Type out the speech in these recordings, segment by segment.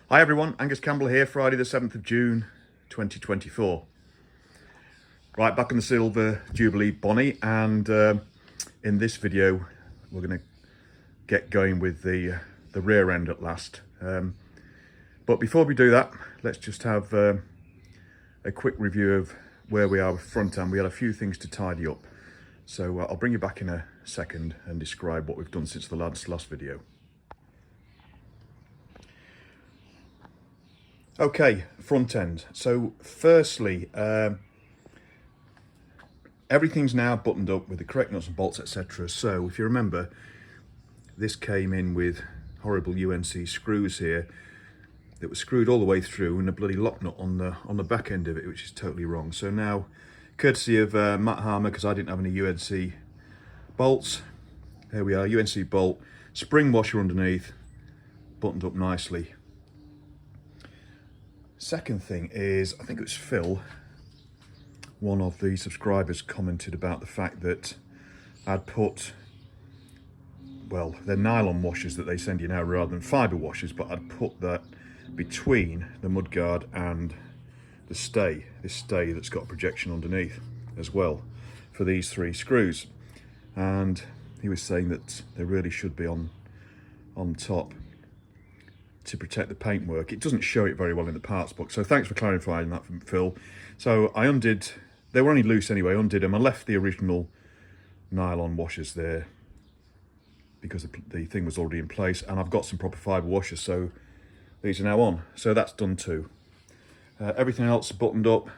Hi everyone, Angus Campbell here, Friday the 7th of June 2024. Right, back on the silver Jubilee Bonnie, and in this video we're going to get going with the rear end at last. But before we do that, let's just have a quick review of where we are with front end. We had a few things to tidy up, so I'll bring you back in a second and describe what we've done since the last video. Okay, front end. So firstly, everything's now buttoned up with the correct nuts and bolts, etc. So if you remember, this came in with horrible UNC screws here that were screwed all the way through and a bloody lock nut on the back end of it, which is totally wrong. So now, courtesy of Matt Harmer, because I didn't have any UNC bolts, here we are, UNC bolt, spring washer underneath, buttoned up nicely. Second thing is, I think it was Phil, one of the subscribers, commented about the fact that I'd put, well, they're nylon washers that they send you now rather than fibre washers, but I'd put that between the mudguard and the stay, this stay that's got a projection underneath as well for these three screws. And he was saying that they really should be on top to protect the paintwork. It doesn't show it very well in the parts book, so thanks for clarifying that from Phil. So I undid, they were only loose anyway, undid them. I left the original nylon washers there because the thing was already in place, and I've got some proper fibre washers, so these are now on. So that's done too. Everything else buttoned up,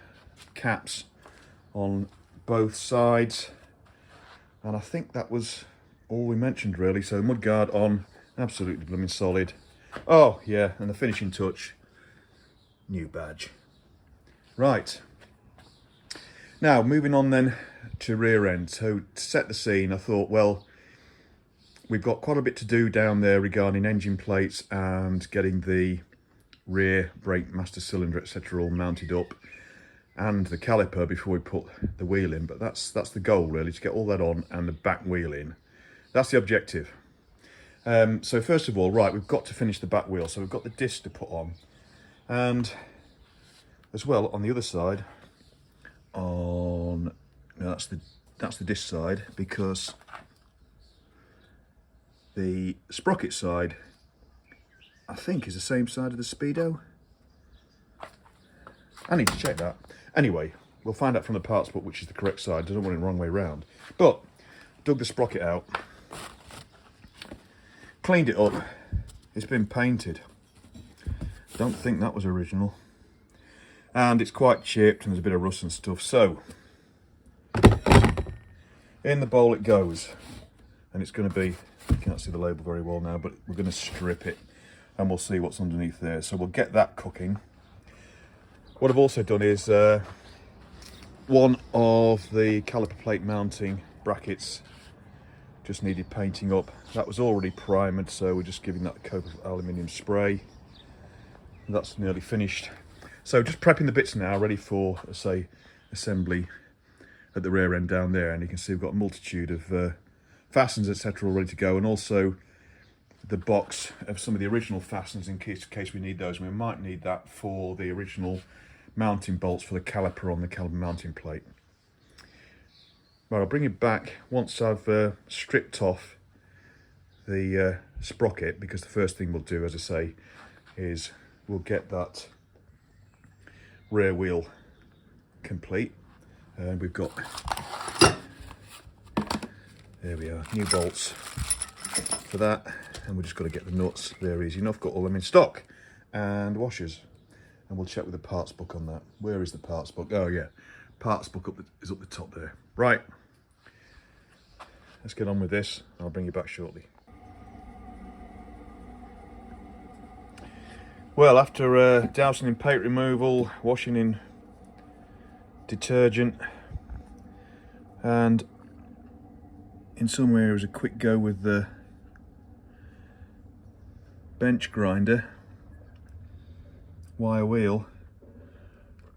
caps on both sides, and I think that was all we mentioned really. So mudguard on, absolutely blooming solid. Oh yeah, and the finishing touch, new badge. Right, now moving on then to rear end. So to set the scene, I thought, well, we've got quite a bit to do down there regarding engine plates and getting the rear brake master cylinder, etc., all mounted up, and the caliper before we put the wheel in. But that's the goal really, to get all that on and the back wheel in. That's the objective. So first of all, right, we've got to finish the back wheel. So we've got the disc to put on, and as well on the other side, that's the disc side, because the sprocket side, I think, is the same side of the Speedo. I need to check that. Anyway, we'll find out from the parts book which is the correct side. I don't want it the wrong way round. But dug the sprocket out, cleaned it up. It's been painted. Don't think that was original. And it's quite chipped and there's a bit of rust and stuff. So in the bowl it goes, and it's going to be, you can't see the label very well now, but we're going to strip it and we'll see what's underneath there. So we'll get that cooking. What I've also done is one of the caliper plate mounting brackets just needed painting up. That was already primed, so we're just giving that a coat of aluminium spray. That's nearly finished. So just prepping the bits now, ready for, say, assembly at the rear end down there. And you can see we've got a multitude of fasteners, etc., all ready to go, and also the box of some of the original fasteners in case we need those. We might need that for the original mounting bolts for the caliper on the caliper mounting plate. Right, I'll bring it back once I've stripped off the sprocket, because the first thing we'll do, as I say, is we'll get that rear wheel complete. And we've got, there we are, new bolts for that, and we've just got to get the nuts. They're easy enough, got all them in stock, and washers. And we'll check with the parts book on that. Where is the parts book? Oh yeah, parts book is up the top there. Right, let's get on with this. I'll bring you back shortly. Well, after dousing in paint removal, washing in detergent, and in some areas a quick go with the bench grinder, wire wheel,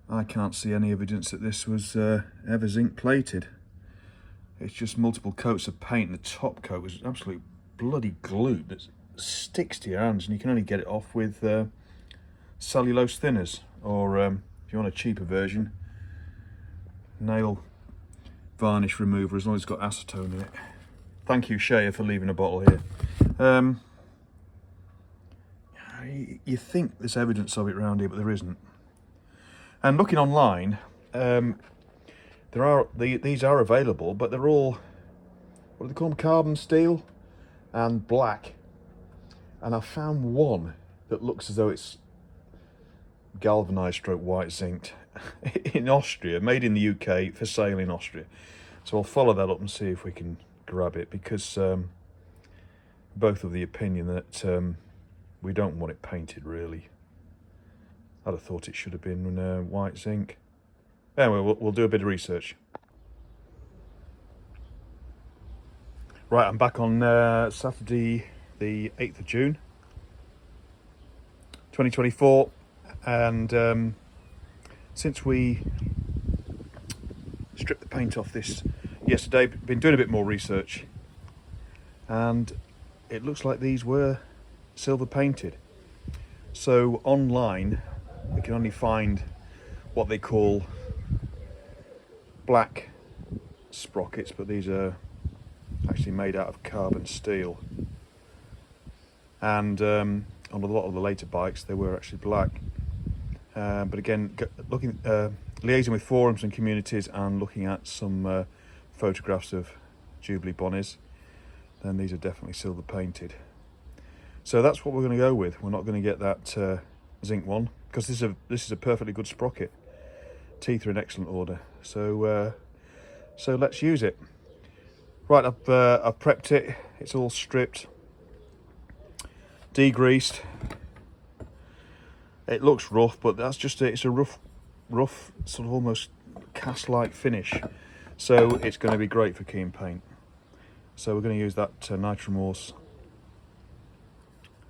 I can't see any evidence that this was ever zinc plated. It's just multiple coats of paint, and the top coat was absolute bloody glue that sticks to your hands, and you can only get it off with cellulose thinners, or if you want a cheaper version, nail varnish remover, as long as it's got acetone in it. Thank you, Shea, for leaving a bottle here. You think there's evidence of it around here, but there isn't. And looking online, these are available, but they're all, what do they call them, carbon steel and black. And I found one that looks as though it's galvanized stroke white zinced in Austria, made in the UK, for sale in Austria. So I'll follow that up and see if we can grab it, because both of the opinion that we don't want it painted, really. I'd have thought it should have been white zinc. Anyway, we'll do a bit of research. Right, I'm back on Saturday the 8th of June 2024, and since we stripped the paint off this yesterday, been doing a bit more research, and it looks like these were silver painted. So online we can only find what they call black sprockets, but these are actually made out of carbon steel. And on a lot of the later bikes they were actually black. But again, liaising with forums and communities and looking at some photographs of Jubilee Bonnies, then these are definitely silver painted. So that's what we're going to go with. We're not going to get that zinc one, because this is a perfectly good sprocket. Teeth are in excellent order. So let's use it. Right, I've prepped it. It's all stripped, degreased. It looks rough, but that's just it's a rough sort of almost cast-like finish. So it's going to be great for keying paint. So we're going to use that Nitromorse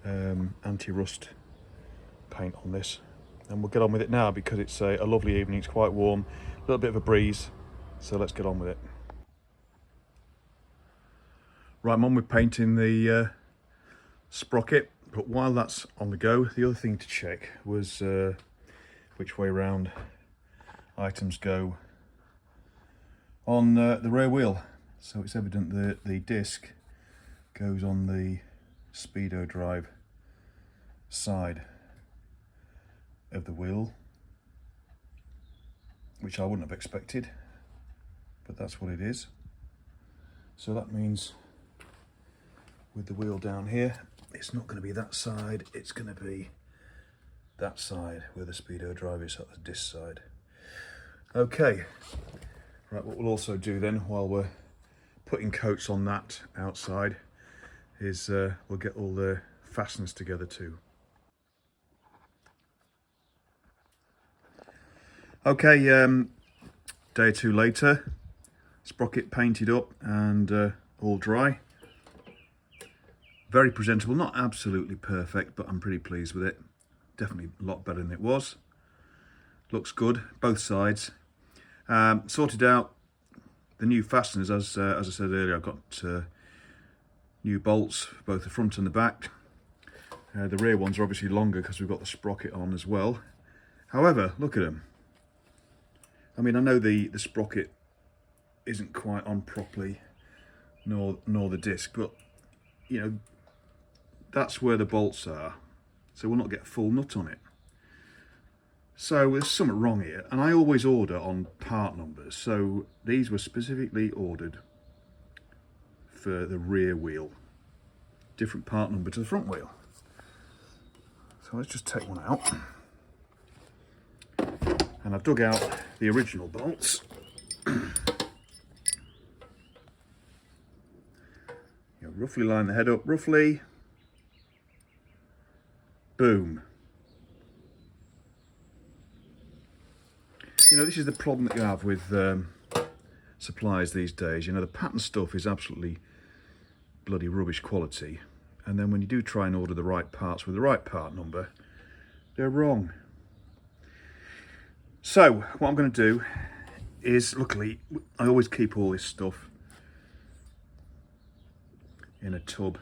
anti-rust paint on this, and we'll get on with it now, because it's a lovely evening. It's quite warm, a little bit of a breeze, so let's get on with it. Right, I'm on with painting the sprocket, but while that's on the go, the other thing to check was which way round items go on the rear wheel. So it's evident that the disc goes on the speedo drive side of the wheel, which I wouldn't have expected, but that's what it is. So that means with the wheel down here, it's not going to be that side, it's going to be that side where the speedo drive is, at the disc side. Okay, right, what we'll also do then, while we're putting coats on that outside, is we'll get all the fasteners together too. Okay, day or two later, sprocket painted up and all dry. Very presentable, not absolutely perfect, but I'm pretty pleased with it. Definitely a lot better than it was. Looks good, both sides. Sorted out the new fasteners, as I said earlier. I've got new bolts for both the front and the back. The rear ones are obviously longer because we've got the sprocket on as well. However, look at them. I mean, I know the sprocket isn't quite on properly, nor the disc, but you know, that's where the bolts are, so we'll not get a full nut on it. So there's something wrong here, and I always order on part numbers, so these were specifically ordered for the rear wheel, different part number to the front wheel. So let's just take one out, and I've dug out the original bolts. You roughly line the head up, roughly. Boom. You know, this is the problem that you have with suppliers these days. You know, the pattern stuff is absolutely bloody rubbish quality, and then when you do try and order the right parts with the right part number, they're wrong. So what I'm going to do is, luckily I always keep all this stuff in a tub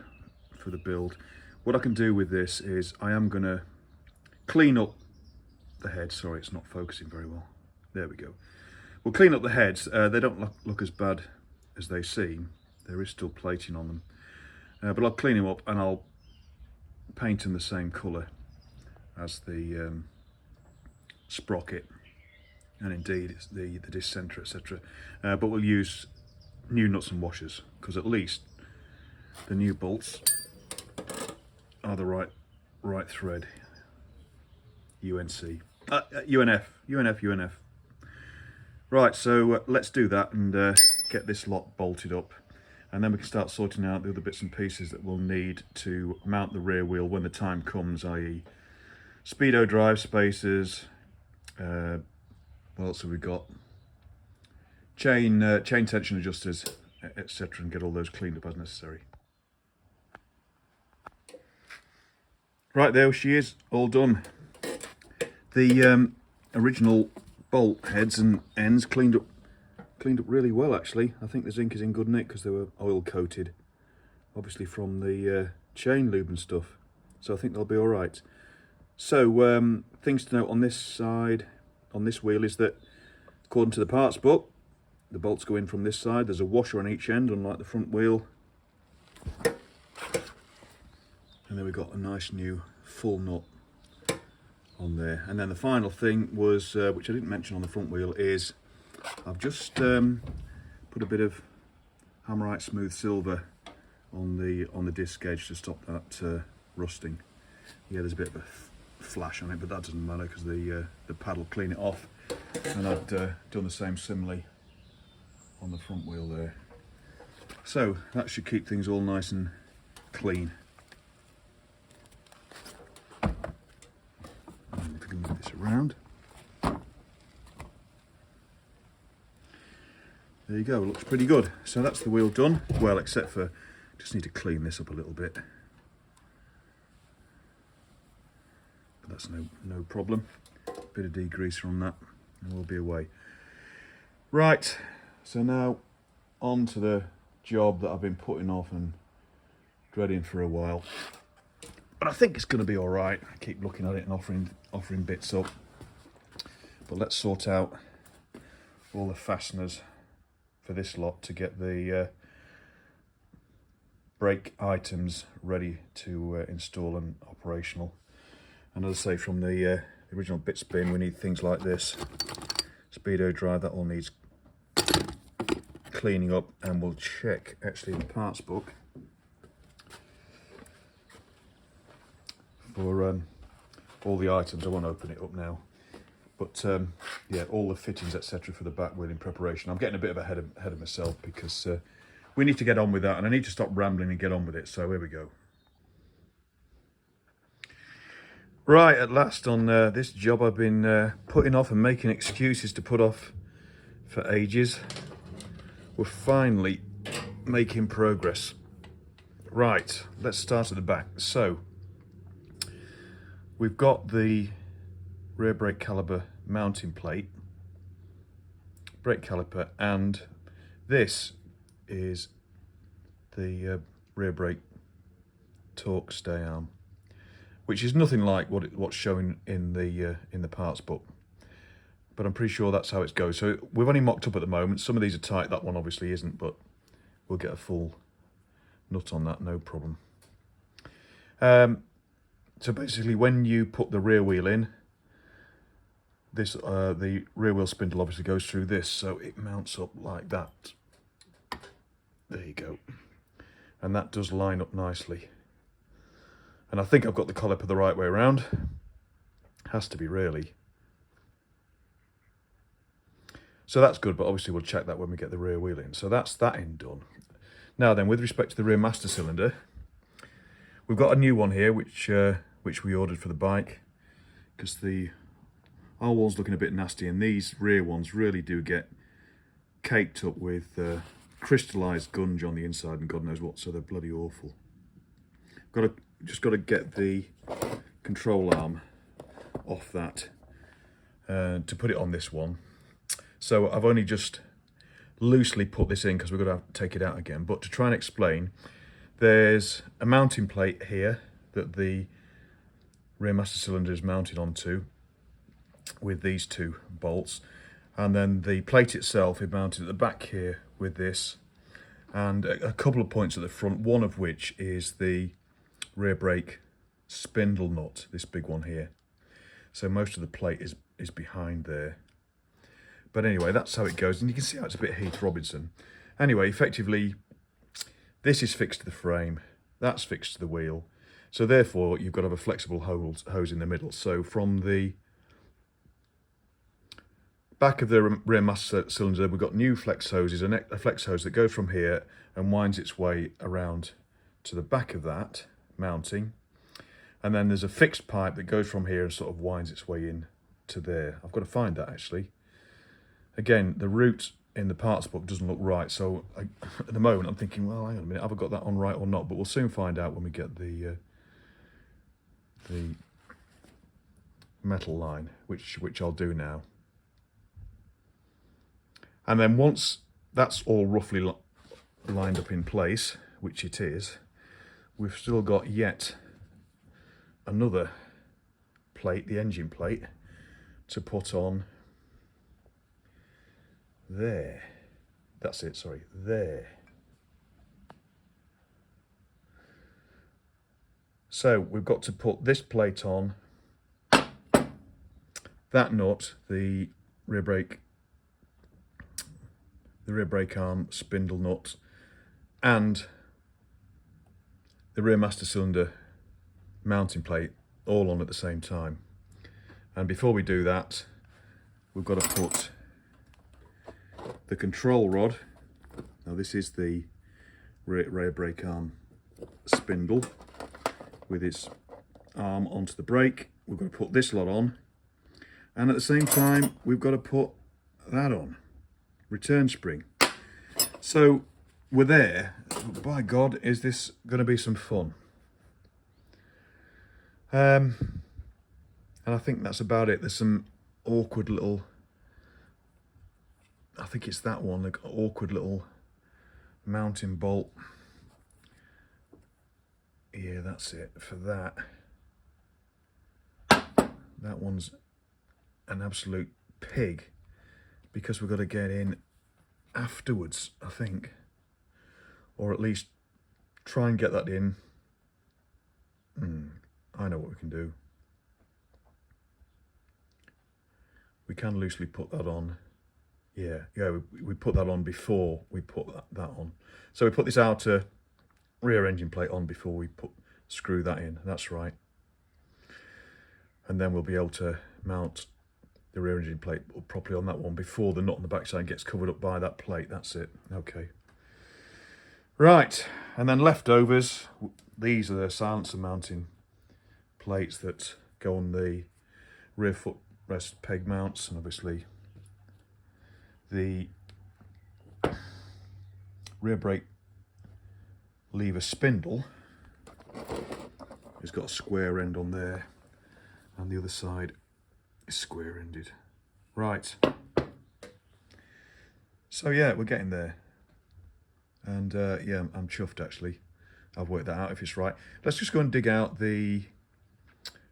for the build. What I can do with this is I am going to clean up the head. Sorry, it's not focusing very well. There we go. We'll clean up the heads. They don't look as bad as they seem. There is still plating on them. But I'll clean them up and I'll paint them the same colour as the sprocket, and indeed it's the disc centre, etc. But we'll use new nuts and washers, because at least the new bolts are the right thread. UNF. Right, so let's do that and get this lot bolted up, and then we can start sorting out the other bits and pieces that we'll need to mount the rear wheel when the time comes, i.e. speedo drive spacers, what else have we got? Chain tension adjusters, etc., and get all those cleaned up as necessary. Right, there she is, all done. The original bolt heads and ends cleaned up really well, actually. I think the zinc is in good nick because they were oil coated, obviously from the chain lube and stuff. So I think they'll be all right. So things to note on this side, on this wheel, is that according to the parts book, the bolts go in from this side. There's a washer on each end, unlike the front wheel. And then we've got a nice new full nut on there. And then the final thing was, which I didn't mention on the front wheel, is I've just put a bit of Hammerite smooth silver on the disc edge to stop that rusting. Yeah, there's a bit of a flash on it, but that doesn't matter because the pad will clean it off. And I've done the same similarly on the front wheel there. So that should keep things all nice and clean. And if we can move this around. There you go, looks pretty good. So that's the wheel done. Well, except for, just need to clean this up a little bit. But that's no problem. Bit of degreaser on that and we'll be away. Right, so now on to the job that I've been putting off and dreading for a while. But I think it's going to be all right. I keep looking at it and offering bits up. But let's sort out all the fasteners for this lot to get the brake items ready to install and operational. And as I say, from the original bits bin, we need things like this. Speedo drive, that all needs cleaning up, and we'll check actually in the parts book for all the items. I won't open it up now, but yeah, all the fittings, etc., for the back wheel in preparation. I'm getting a bit of ahead of myself because we need to get on with that, and I need to stop rambling and get on with it. So here we go. Right, at last on this job I've been putting off and making excuses to put off for ages. We're finally making progress. Right, let's start at the back. So we've got the rear brake caliper mounting plate, brake caliper, and this is the rear brake torque stay arm, which is nothing like what's shown in the parts book, but I'm pretty sure that's how it goes. So we've only mocked up at the moment. Some of these are tight, that one obviously isn't, but we'll get a full nut on that, no problem. So basically, when you put the rear wheel in, this the rear wheel spindle obviously goes through this, so it mounts up like that. There you go, and that does line up nicely. And I think I've got the caliper the right way around. Has to be, really. So that's good, but obviously we'll check that when we get the rear wheel in. So that's that end done. Now then, with respect to the rear master cylinder, we've got a new one here, which we ordered for the bike, because our wall's looking a bit nasty, and these rear ones really do get caked up with crystallised gunge on the inside and God knows what, so they're bloody awful. Just got to get the control arm off that to put it on this one. So I've only just loosely put this in because we're going to have to take it out again. But to try and explain, there's a mounting plate here that the rear master cylinder is mounted onto, with these two bolts, and then the plate itself is mounted at the back here with this, and a couple of points at the front, one of which is the rear brake spindle nut, this big one here. So most of the plate is behind there. But anyway, that's how it goes, and you can see how it's a bit Heath Robinson. Anyway, effectively, this is fixed to the frame, that's fixed to the wheel, so therefore you've got to have a flexible hose in the middle. So from the back of the rear master cylinder, we've got new flex hoses, a flex hose that goes from here and winds its way around to the back of that mounting, and then there's a fixed pipe that goes from here and sort of winds its way in to there. I've got to find that actually. Again, the route in the parts book doesn't look right, so at the moment I'm thinking, well, hang on a minute, have I got that on right or not? But we'll soon find out when we get the metal line, which I'll do now. And then once that's all roughly lined up in place, which it is, we've still got yet another plate, the engine plate, to put on there. That's it, sorry, there. So we've got to put this plate on, that nut, the rear brake arm spindle nut, and the rear master cylinder mounting plate all on at the same time. And before we do that, we've got to put the control rod, now this is the rear brake arm spindle with its arm onto the brake. We've got to put this lot on, and at the same time we've got to put that on, return spring. So we're there. By God, is this going to be some fun? And I think that's about it. There's some awkward little, I think it's that one, like awkward little mounting bolt. Yeah, that's it for that. That one's an absolute pig because we've got to get in afterwards, I think, or at least try and get that in. I know what we can do. We can loosely put that on. Yeah, we put that on before we put that on. So we put this outer rear engine plate on before we screw that in. That's right. And then we'll be able to mount the rear engine plate properly on that one before the nut on the backside gets covered up by that plate. That's it. Okay. Right, and then leftovers. These are the silencer mounting plates that go on the rear footrest peg mounts, and obviously the rear brake lever spindle has got a square end on there, and the other side is square ended. Right, so yeah, we're getting there, and yeah, I'm chuffed actually. I've worked that out if it's right. Let's just go and dig out the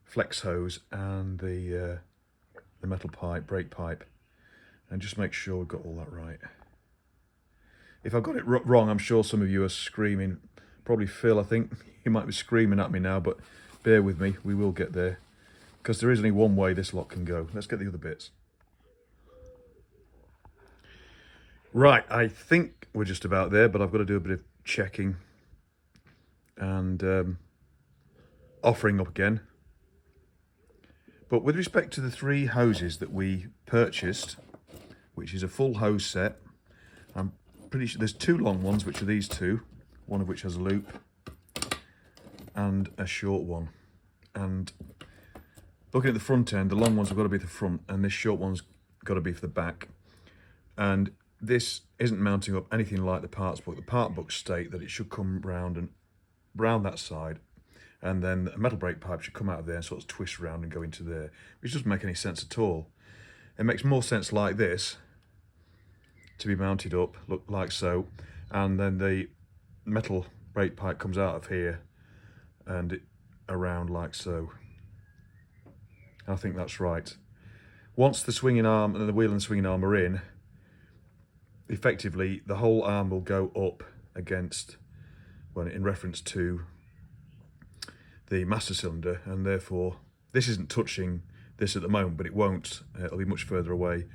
flex hose and the metal pipe, brake pipe, and just make sure we've got all that right. If I've got it wrong, I'm sure some of you are screaming. Probably Phil, I think he might be screaming at me now, but bear with me, we will get there, because there is only one way this lot can go. Let's get the other bits. Right, I think we're just about there, but I've got to do a bit of checking and offering up again. But with respect to the 3 hoses that we purchased, which is a full hose set, I'm pretty sure there's 2 long ones, which are these 2, one of which has a loop, and a short one. And looking at the front end, the long ones have got to be the front, and this short one's got to be for the back. And this isn't mounting up anything like the parts book. The part books state that it should come round and round that side, and then a metal brake pipe should come out of there and sort of twist around and go into there, which doesn't make any sense at all. It makes more sense like this, to be mounted up, look like so, and then the metal brake pipe comes out of here and around like so. I think that's right. once the swinging arm and the wheel and swinging arm are in, effectively the whole arm will go up against, well, in reference to the master cylinder, and therefore this isn't touching this at the moment, but it won't. It'll be much further away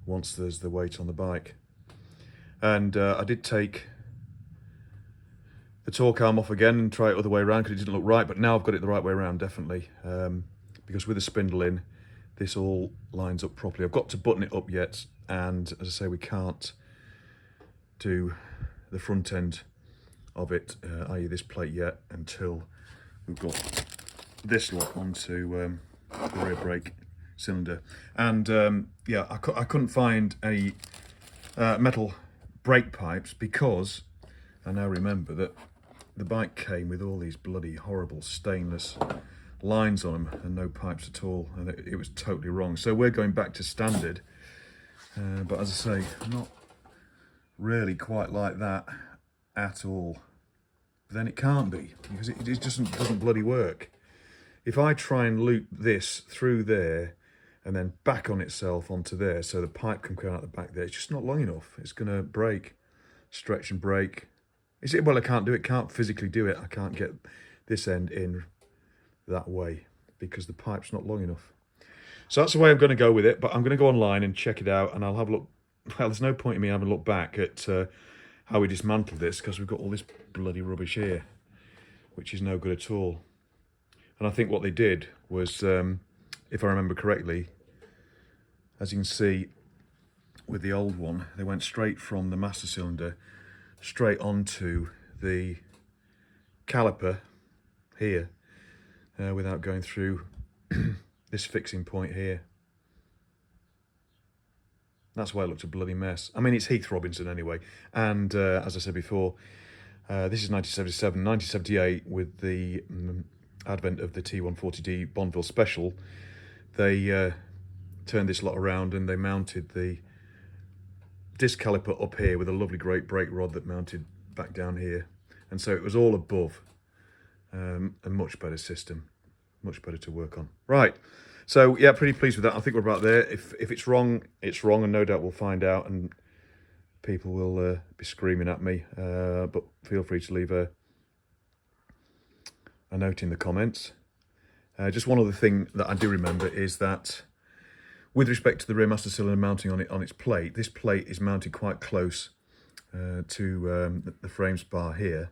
once there's the weight on the bike. And I did take the torque arm off again and try it other way around because it didn't look right, but now I've got it the right way around, definitely. Because with the spindle in, this all lines up properly. I've got to button it up yet, and as I say, we can't do the front end of it, i.e. this plate yet, until we've got this lot onto the rear brake cylinder. And yeah, I couldn't find any metal brake pipes because I now remember that the bike came with all these bloody horrible stainless lines on them and no pipes at all, and it was totally wrong. So we're going back to standard, but as I say, not really quite like that at all. But then it can't be, because it just doesn't bloody work. If I try and loop this through there and then back on itself onto there so the pipe can come out the back there, it's just not long enough. It's going to break, stretch and break. Well, I can't do it, can't physically do it. I can't get this end in that way because the pipe's not long enough. So that's the way I'm going to go with it, but I'm going to go online and check it out, and I'll have a look. Well, there's no point in me having a look back at how we dismantled this, because we've got all this bloody rubbish here, which is no good at all. And I think what they did was, if I remember correctly, as you can see with the old one, they went straight from the master cylinder straight onto the caliper here, without going through this fixing point here. That's why it looked a bloody mess. I mean, it's Heath Robinson anyway, and as I said before, this is 1977, 1978, with the advent of the T140D Bonneville Special. They turned this lot around and they mounted the disc caliper up here with a lovely great brake rod that mounted back down here, and so it was all above. A much better system, much better to work on. Right, so yeah, pretty pleased with that. I think we're about there. If it's wrong, it's wrong, and no doubt we'll find out, and people will be screaming at me, but feel free to leave a note in the comments. Just one other thing that I do remember is that with respect to the rear master cylinder mounting on its plate, this plate is mounted quite close to the frame spar here,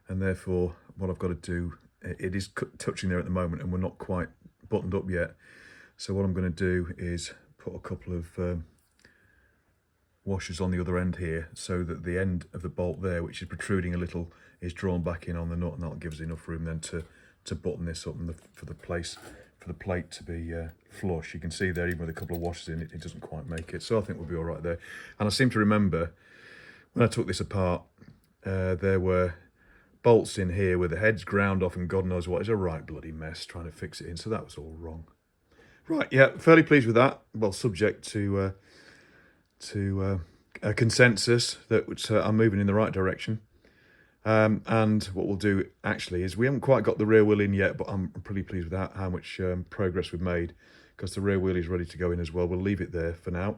and therefore what I've got to do, it is touching there at the moment and we're not quite buttoned up yet. So what I'm going to do is put a couple of washers on the other end here, so that the end of the bolt there, which is protruding a little, is drawn back in on the nut, and that'll give us enough room then to button this up and for the plate to be flush. You can see there, even with a couple of washers in it, it doesn't quite make it. So I think we'll be all right there. And I seem to remember when I took this apart, there were bolts in here with the heads ground off and God knows what. It's a right bloody mess trying to fix it in, so that was all wrong. Right, yeah, fairly pleased with that. Well, subject to a consensus that I'm moving in the right direction. And what we'll do actually is, we haven't quite got the rear wheel in yet, but I'm pretty pleased with how much progress we've made, because the rear wheel is ready to go in as well. We'll leave it there for now,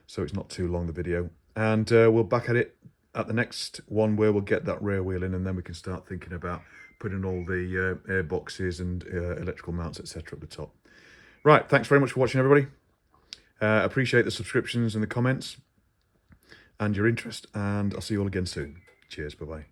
so it's not too long, the video, and we'll back at it at the next one where we'll get that rear wheel in, and then we can start thinking about putting all the air boxes and electrical mounts, etc. at the top. Right, thanks very much for watching, everybody. Appreciate the subscriptions and the comments and your interest, and I'll see you all again soon. Cheers, bye-bye.